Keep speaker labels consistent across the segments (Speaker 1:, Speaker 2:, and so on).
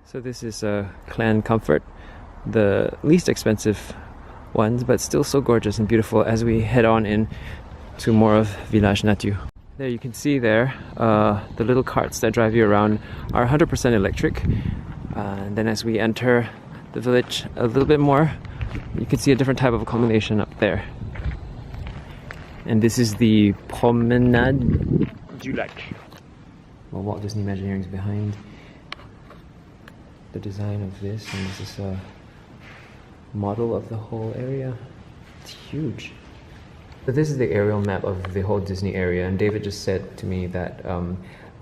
Speaker 1: So this is Clan Comfort, the least expensive ones, but still so gorgeous and beautiful as we head on in to more of Village Nature. There you can see there, the little carts that drive you around are 100% electric. And then as we enter the village a little bit more, you can see a different type of accommodation up there. And this is the Promenade du Lac. Well, Walt Disney Imagineering is behind the design of this, and this is a model of the whole area. It's huge. So this is the aerial map of the whole Disney area, and David just said to me that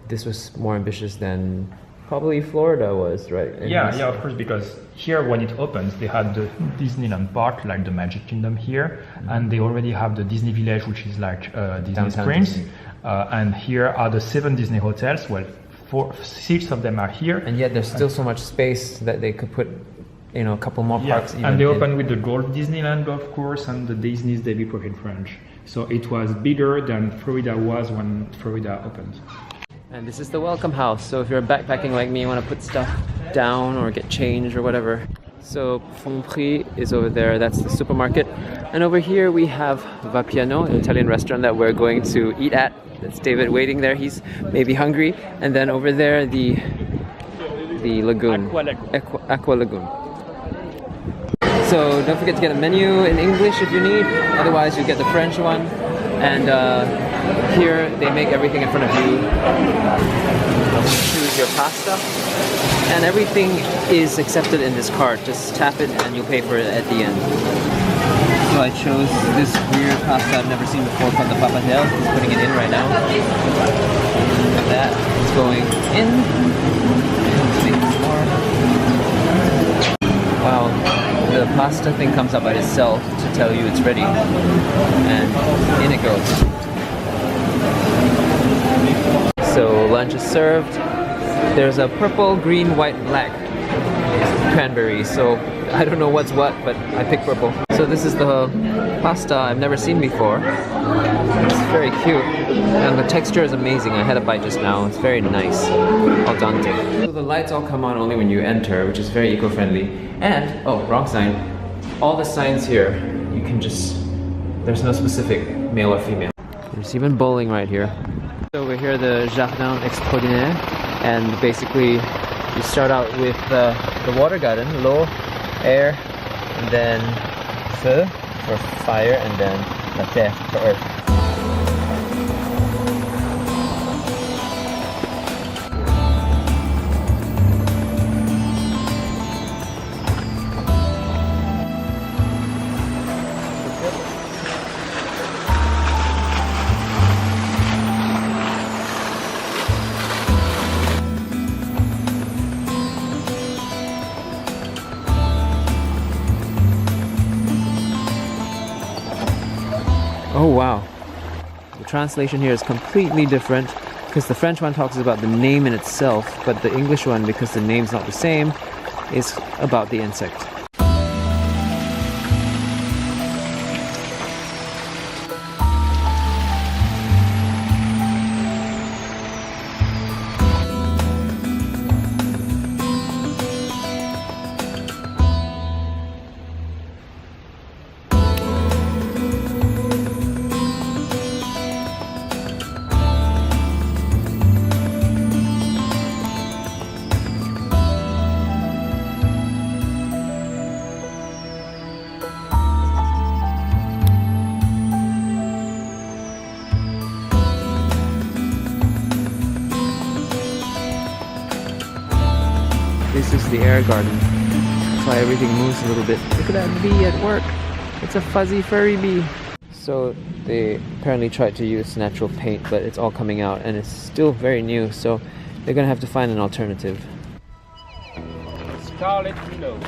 Speaker 1: this was more ambitious than probably Florida was, right?
Speaker 2: Yeah, of course, because here when it opens, they had the Disneyland Park, like the Magic Kingdom here, and they already have the Disney Village, which is like Disney
Speaker 1: Downtown
Speaker 2: Springs.
Speaker 1: Disney.
Speaker 2: And here are the 7 Disney hotels. Well, 6 of them are here.
Speaker 1: And yet there's still so much space that they could put, you know, a couple more parks.
Speaker 2: Yeah, and they open with the Gold Disneyland, of course, and the Disney's Daily Pocket Ranch. So it was bigger than Florida was when Florida opened.
Speaker 1: And this is the welcome house, so if you're backpacking like me, you want to put stuff down or get changed or whatever. So Fonprix is over there, that's the supermarket. And over here we have Vapiano, an Italian restaurant that we're going to eat at. That's David waiting there, he's maybe hungry. And then over there the lagoon, Aqua Lagoon. So don't forget to get a menu in English if you need, otherwise you get the French one. And here they make everything in front of you. Choose your pasta, and everything is accepted in this cart. Just tap it and you'll pay for it at the end. So I chose this weird pasta I've never seen before called the pappardelle. He's putting it in right now. That is going in. Wow, the pasta thing comes up by itself to tell you it's ready, and in it goes. So lunch is served. There's a purple, green, white, black cranberry. So I don't know what's what, but I picked purple. So this is the pasta I've never seen before. It's very cute. And the texture is amazing. I had a bite just now. It's very nice. Al dente. So the lights all come on only when you enter, which is very eco-friendly. And, oh, wrong sign. All the signs here, you can just, there's no specific male or female. There's even bowling right here. So over here, the Jardin Extraordinaire, and basically you start out with the water garden, l'eau, air, and then feu for fire, and then la terre for earth. Oh wow, the translation here is completely different because the French one talks about the name in itself, but the English one, because the name's not the same, is about the insect. This is the air garden. That's why everything moves a little bit. Look at that bee at work. It's a fuzzy furry bee. So they apparently tried to use natural paint, but it's all coming out and it's still very new, so they're gonna have to find an alternative.
Speaker 2: Scarlet Willow.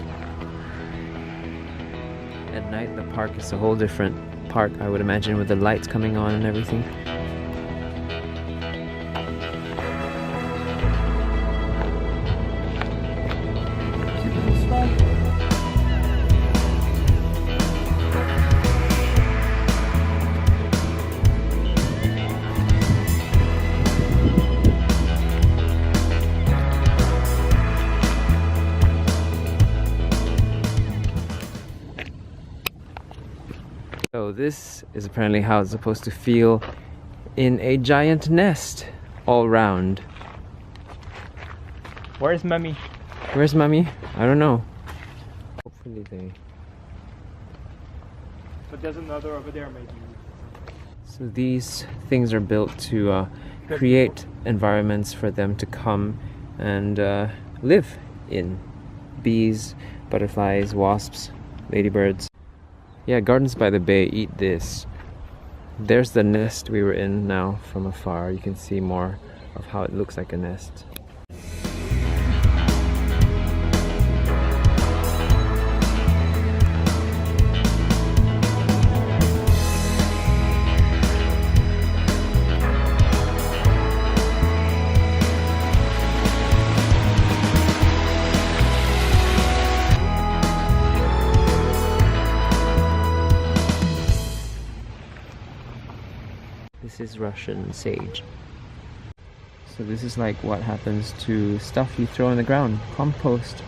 Speaker 1: At night the park is a whole different park, I would imagine, with the lights coming on and everything. So this is apparently how it's supposed to feel in a giant nest all round.
Speaker 2: Where's Mommy?
Speaker 1: Where's Mommy? I don't know. Hopefully they...
Speaker 2: But there's another over there maybe.
Speaker 1: So these things are built to create environments for them to come and live in. Bees, butterflies, wasps, ladybirds. Yeah, Gardens by the Bay eat this. There's the nest we were in now from afar. You can see more of how it looks like a nest. This is Russian sage. So this is like what happens to stuff you throw in the ground. Compost.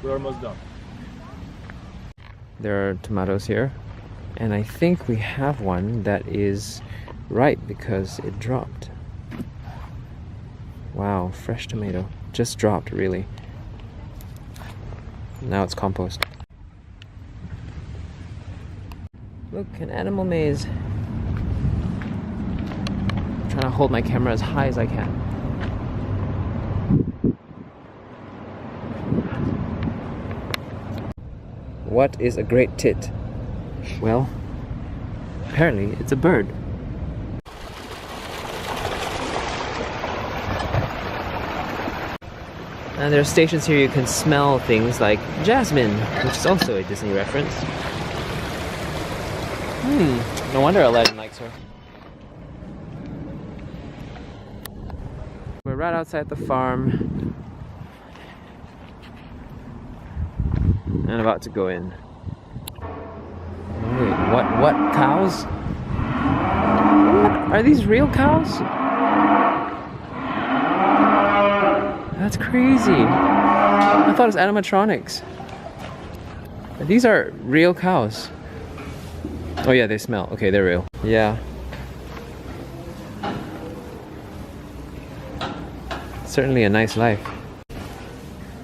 Speaker 2: We're almost done.
Speaker 1: There are tomatoes here. And I think we have one that is ripe because it dropped. Wow, fresh tomato. Just dropped, really. Now it's compost. Look, an animal maze. I'm trying to hold my camera as high as I can. What is a great tit? Well, apparently it's a bird. And there are stations here you can smell things like jasmine, which is also a Disney reference. No wonder Aladdin likes her. We're right outside the farm and about to go in. Wait, what cows? What? Are these real cows? That's crazy. I thought it was animatronics. These are real cows. Oh yeah, they smell. Okay, they're real. Yeah. Certainly a nice life.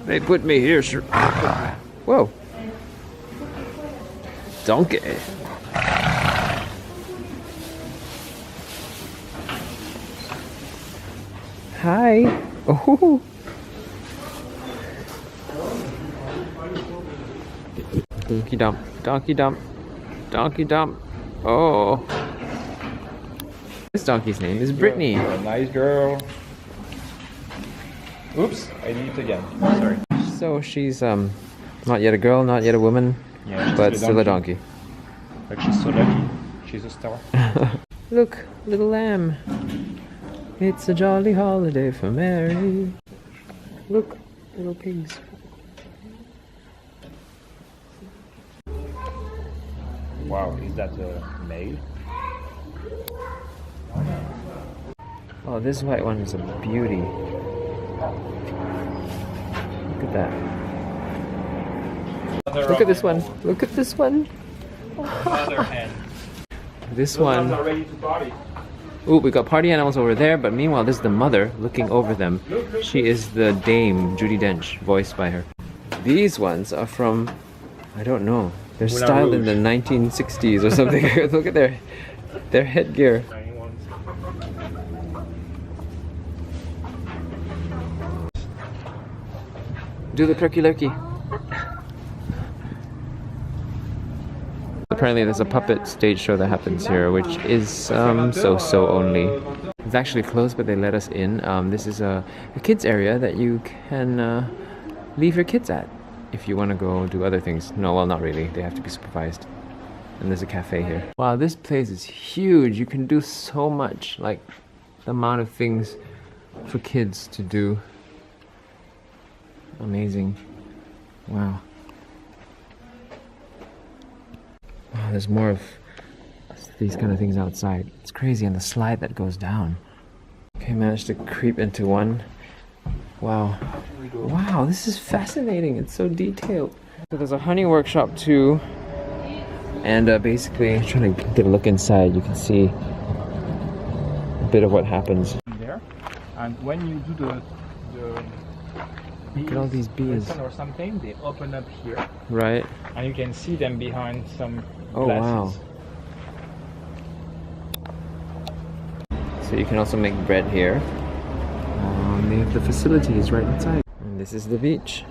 Speaker 1: They put me here, sir. Whoa. Donkey. Hi. Oh. Donkey dump, donkey dump, donkey dump. Oh. This donkey's name is Brittany.
Speaker 2: You're a nice girl. Oops, I did it again. Sorry.
Speaker 1: So she's not yet a girl, not yet a woman,
Speaker 2: Yeah,
Speaker 1: but still a donkey.
Speaker 2: Like she's so lucky. She's a star.
Speaker 1: Look, little lamb. It's a jolly holiday for Mary. Look, little pigs.
Speaker 2: Wow, is that a male?
Speaker 1: Oh, this white one is a beauty. Look at that. Look at this one. Look at this one.
Speaker 2: Other hand.
Speaker 1: This one.
Speaker 2: Ready to party.
Speaker 1: Ooh, we got party animals over there, but meanwhile, this is the mother looking over them. She is the Dame, Judi Dench, voiced by her. These ones are from, I don't know, they're styled in the 1960s or something. Look at their headgear. Do the turkey lurkey. Apparently there's a puppet stage show that happens here, which is so only. It's actually closed, but they let us in. This is a kids area that you can leave your kids at if you want to go do other things. No, well, not really. They have to be supervised. And there's a cafe here. Wow, this place is huge. You can do so much, like the amount of things for kids to do. Amazing. Wow. Wow, there's more of these kind of things outside. It's crazy, and the slide that goes down. Okay, managed to creep into one. Wow. Wow, this is fascinating. It's so detailed. So there's a honey workshop too. And basically, trying to get a look inside, you can see a bit of what happens.
Speaker 2: There. And when you do the
Speaker 1: Look at all these bees.
Speaker 2: or something, they open up here.
Speaker 1: Right.
Speaker 2: And you can see them behind some
Speaker 1: Oh,
Speaker 2: glasses.
Speaker 1: wow. So you can also make bread here. They have the facilities right inside. And this is the beach.